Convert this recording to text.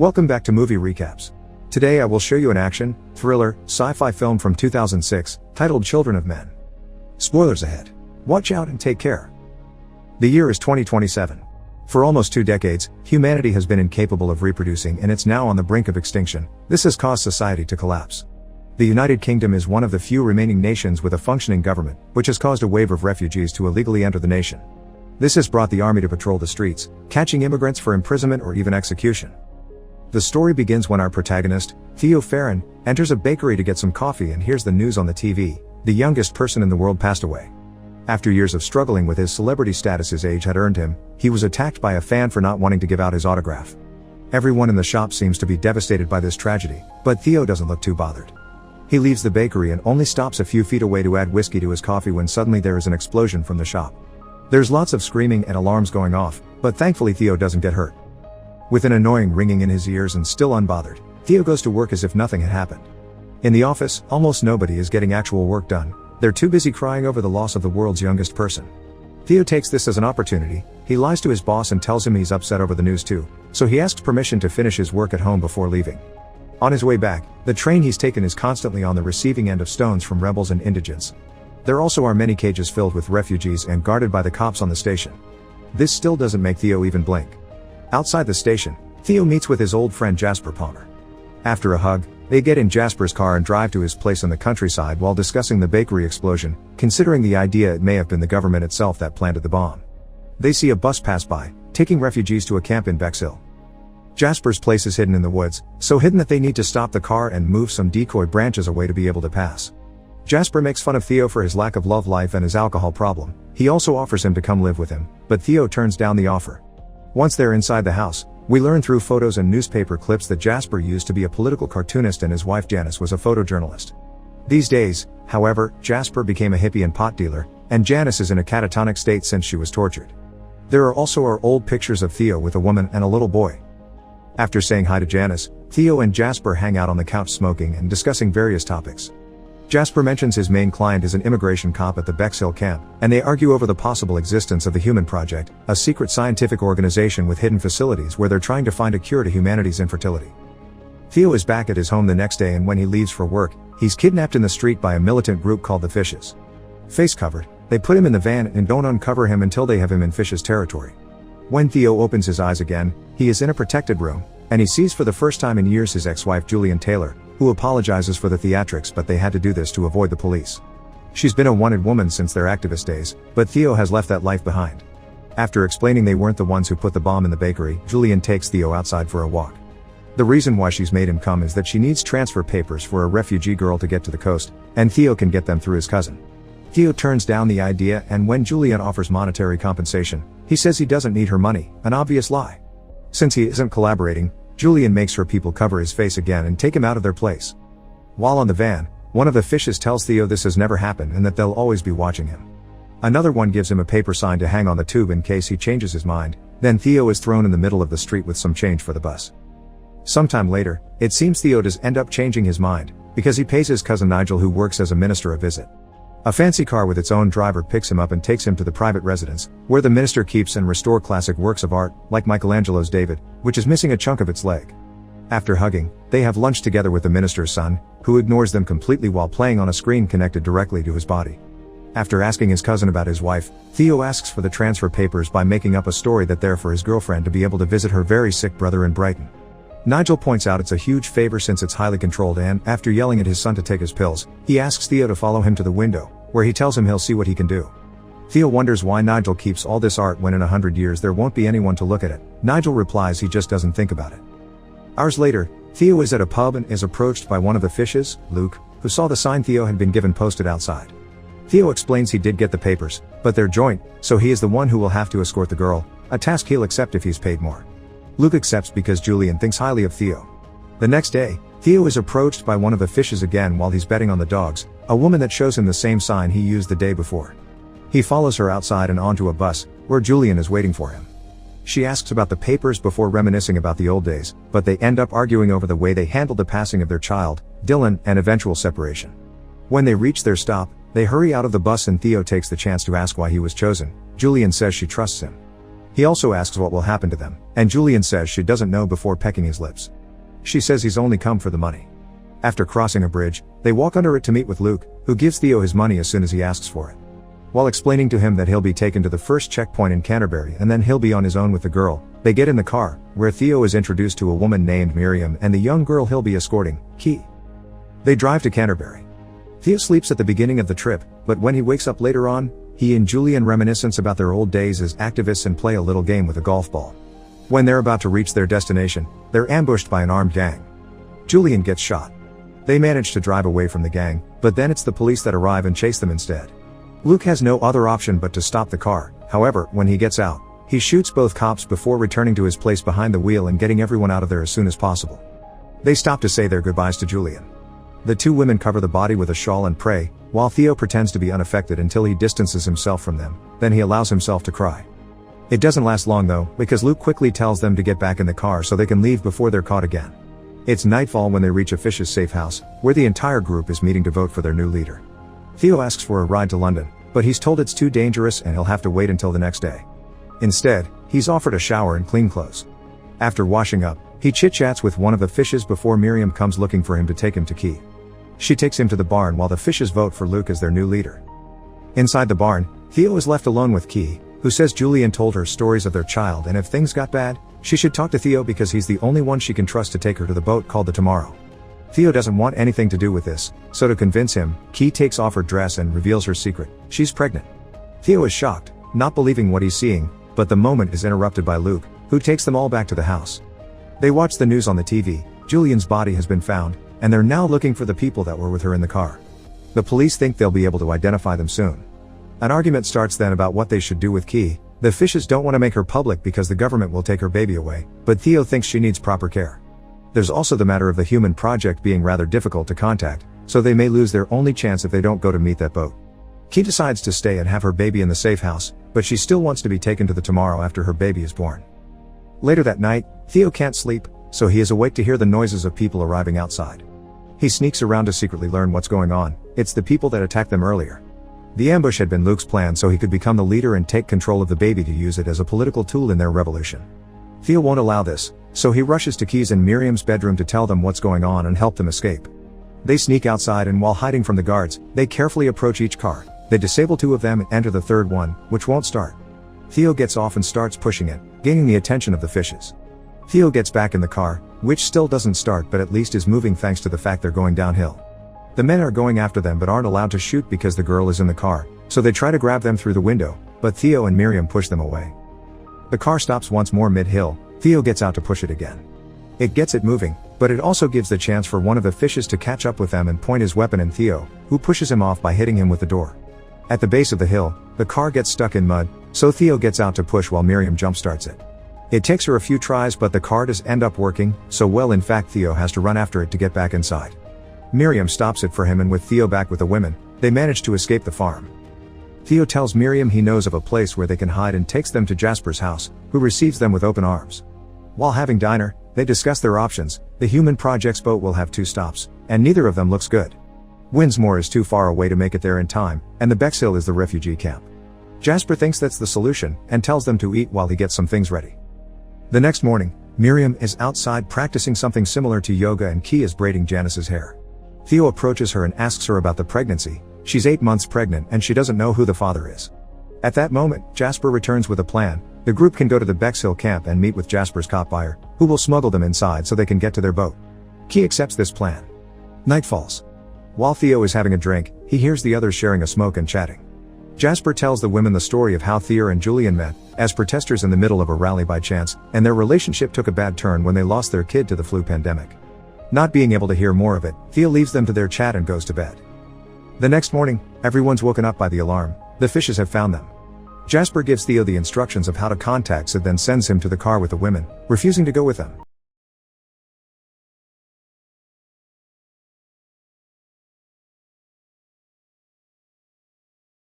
Welcome back to Movie Recaps. Today I will show you an action, thriller, sci-fi film from 2006, titled Children of Men. Spoilers ahead. Watch out and take care. The year is 2027. For almost 2 decades, humanity has been incapable of reproducing and it's now on the brink of extinction. This has caused society to collapse. The United Kingdom is one of the few remaining nations with a functioning government, which has caused a wave of refugees to illegally enter the nation. This has brought the army to patrol the streets, catching immigrants for imprisonment or even execution. The story begins when our protagonist, Theo Farron, enters a bakery to get some coffee and hears the news on the TV. The youngest person in the world passed away. After years of struggling with his celebrity status his age had earned him, he was attacked by a fan for not wanting to give out his autograph. Everyone in the shop seems to be devastated by this tragedy, but Theo doesn't look too bothered. He leaves the bakery and only stops a few feet away to add whiskey to his coffee when suddenly there is an explosion from the shop. There's lots of screaming and alarms going off, but thankfully Theo doesn't get hurt. With an annoying ringing in his ears and still unbothered, Theo goes to work as if nothing had happened. In the office, almost nobody is getting actual work done. They're too busy crying over the loss of the world's youngest person. Theo takes this as an opportunity. He lies to his boss and tells him he's upset over the news too, so he asks permission to finish his work at home before leaving. On his way back, the train he's taken is constantly on the receiving end of stones from rebels and indigents. There also are many cages filled with refugees and guarded by the cops on the station. This still doesn't make Theo even blink. Outside the station, Theo meets with his old friend Jasper Palmer. After a hug, they get in Jasper's car and drive to his place in the countryside while discussing the bakery explosion, considering the idea it may have been the government itself that planted the bomb. They see a bus pass by, taking refugees to a camp in Bexhill. Jasper's place is hidden in the woods, so hidden that they need to stop the car and move some decoy branches away to be able to pass. Jasper makes fun of Theo for his lack of love life and his alcohol problem. He also offers him to come live with him, but Theo turns down the offer. Once they're inside the house, we learn through photos and newspaper clips that Jasper used to be a political cartoonist and his wife Janice was a photojournalist. These days, however, Jasper became a hippie and pot dealer, and Janice is in a catatonic state since she was tortured. There are also our old pictures of Theo with a woman and a little boy. After saying hi to Janice, Theo and Jasper hang out on the couch smoking and discussing various topics. Jasper mentions his main client is an immigration cop at the Bexhill camp, and they argue over the possible existence of the Human Project, a secret scientific organization with hidden facilities where they're trying to find a cure to humanity's infertility. Theo is back at his home the next day, and when he leaves for work, he's kidnapped in the street by a militant group called the Fishes. Face covered, they put him in the van and don't uncover him until they have him in Fishes territory. When Theo opens his eyes again, he is in a protected room, and he sees for the first time in years his ex-wife Julian Taylor, who apologizes for the theatrics, but they had to do this to avoid the police. She's been a wanted woman since their activist days, but Theo has left that life behind. After explaining they weren't the ones who put the bomb in the bakery, Julian takes Theo outside for a walk. The reason why she's made him come is that she needs transfer papers for a refugee girl to get to the coast, and Theo can get them through his cousin. Theo turns down the idea, and when Julian offers monetary compensation, he says he doesn't need her money, an obvious lie. Since he isn't collaborating, Julian makes her people cover his face again and take him out of their place. While on the van, one of the Fishes tells Theo this has never happened and that they'll always be watching him. Another one gives him a paper sign to hang on the tube in case he changes his mind. Then Theo is thrown in the middle of the street with some change for the bus. Sometime later, it seems Theo does end up changing his mind, because he pays his cousin Nigel, who works as a minister, a visit. A fancy car with its own driver picks him up and takes him to the private residence, where the minister keeps and restores classic works of art, like Michelangelo's David, which is missing a chunk of its leg. After hugging, they have lunch together with the minister's son, who ignores them completely while playing on a screen connected directly to his body. After asking his cousin about his wife, Theo asks for the transfer papers by making up a story that they're for his girlfriend to be able to visit her very sick brother in Brighton. Nigel points out it's a huge favor since it's highly controlled, and, after yelling at his son to take his pills, he asks Theo to follow him to the window, where he tells him he'll see what he can do. Theo wonders why Nigel keeps all this art when in 100 years there won't be anyone to look at it. Nigel replies he just doesn't think about it. Hours later, Theo is at a pub and is approached by one of the Fishes, Luke, who saw the sign Theo had been given posted outside. Theo explains he did get the papers, but they're joint, so he is the one who will have to escort the girl, a task he'll accept if he's paid more. Luke accepts because Julian thinks highly of Theo. The next day, Theo is approached by one of the Fishes again while he's betting on the dogs, a woman that shows him the same sign he used the day before. He follows her outside and onto a bus, where Julian is waiting for him. She asks about the papers before reminiscing about the old days, but they end up arguing over the way they handled the passing of their child, Dylan, and eventual separation. When they reach their stop, they hurry out of the bus and Theo takes the chance to ask why he was chosen. Julian says she trusts him. He also asks what will happen to them, and Julian says she doesn't know before pecking his lips. She says he's only come for the money. After crossing a bridge, they walk under it to meet with Luke, who gives Theo his money as soon as he asks for it. While explaining to him that he'll be taken to the first checkpoint in Canterbury and then he'll be on his own with the girl, they get in the car, where Theo is introduced to a woman named Miriam and the young girl he'll be escorting, Key. They drive to Canterbury. Theo sleeps at the beginning of the trip, but when he wakes up later on, he and Julian reminisce about their old days as activists and play a little game with a golf ball. When they're about to reach their destination, they're ambushed by an armed gang. Julian gets shot. They manage to drive away from the gang, but then it's the police that arrive and chase them instead. Luke has no other option but to stop the car. However, when he gets out, he shoots both cops before returning to his place behind the wheel and getting everyone out of there as soon as possible. They stop to say their goodbyes to Julian. The two women cover the body with a shawl and pray, while Theo pretends to be unaffected until he distances himself from them, then he allows himself to cry. It doesn't last long though, because Luke quickly tells them to get back in the car so they can leave before they're caught again. It's nightfall when they reach a Fish's safe house, where the entire group is meeting to vote for their new leader. Theo asks for a ride to London, but he's told it's too dangerous and he'll have to wait until the next day. Instead, he's offered a shower and clean clothes. After washing up, he chit-chats with one of the Fishes before Miriam comes looking for him to take him to Key. She takes him to the barn while the Fishes vote for Luke as their new leader. Inside the barn, Theo is left alone with Key, who says Julian told her stories of their child and if things got bad, she should talk to Theo because he's the only one she can trust to take her to the boat called the Tomorrow. Theo doesn't want anything to do with this, so to convince him, Key takes off her dress and reveals her secret. She's pregnant. Theo is shocked, not believing what he's seeing, but the moment is interrupted by Luke, who takes them all back to the house. They watch the news on the TV. Julian's body has been found, and they're now looking for the people that were with her in the car. The police think they'll be able to identify them soon. An argument starts then about what they should do with Key. The Fishes don't want to make her public because the government will take her baby away, but Theo thinks she needs proper care. There's also the matter of the Human Project being rather difficult to contact, so they may lose their only chance if they don't go to meet that boat. Key decides to stay and have her baby in the safe house, but she still wants to be taken to the Tomorrow after her baby is born. Later that night, Theo can't sleep, so he is awake to hear the noises of people arriving outside. He sneaks around to secretly learn what's going on. It's the people that attacked them earlier. The ambush had been Luke's plan so he could become the leader and take control of the baby to use it as a political tool in their revolution. Theo won't allow this, so he rushes to Key's and Miriam's bedroom to tell them what's going on and help them escape. They sneak outside and while hiding from the guards, they carefully approach each car. They disable two of them and enter the third one, which won't start. Theo gets off and starts pushing it, gaining the attention of the Fishes. Theo gets back in the car, which still doesn't start but at least is moving thanks to the fact they're going downhill. The men are going after them but aren't allowed to shoot because the girl is in the car, so they try to grab them through the window, but Theo and Miriam push them away. The car stops once more mid-hill. Theo gets out to push it again. It gets it moving, but it also gives the chance for one of the Fishes to catch up with them and point his weapon at Theo, who pushes him off by hitting him with the door. At the base of the hill, the car gets stuck in mud, so Theo gets out to push while Miriam jumpstarts it. It takes her a few tries but the car does end up working, so well in fact Theo has to run after it to get back inside. Miriam stops it for him and with Theo back with the women, they manage to escape the farm. Theo tells Miriam he knows of a place where they can hide and takes them to Jasper's house, who receives them with open arms. While having dinner, they discuss their options. The Human Project's boat will have 2 stops, and neither of them looks good. Windsmore is too far away to make it there in time, and the Bexhill is the refugee camp. Jasper thinks that's the solution, and tells them to eat while he gets some things ready. The next morning, Miriam is outside practicing something similar to yoga and Key is braiding Janice's hair. Theo approaches her and asks her about the pregnancy. She's 8 months pregnant and she doesn't know who the father is. At that moment, Jasper returns with a plan. The group can go to the Bexhill camp and meet with Jasper's cop buyer, who will smuggle them inside so they can get to their boat. Key accepts this plan. Night falls. While Theo is having a drink, he hears the others sharing a smoke and chatting. Jasper tells the women the story of how Theo and Julian met, as protesters in the middle of a rally by chance, and their relationship took a bad turn when they lost their kid to the flu pandemic. Not being able to hear more of it, Theo leaves them to their chat and goes to bed. The next morning, everyone's woken up by the alarm. The Fishes have found them. Jasper gives Theo the instructions of how to contact Sid, then sends him to the car with the women, refusing to go with them.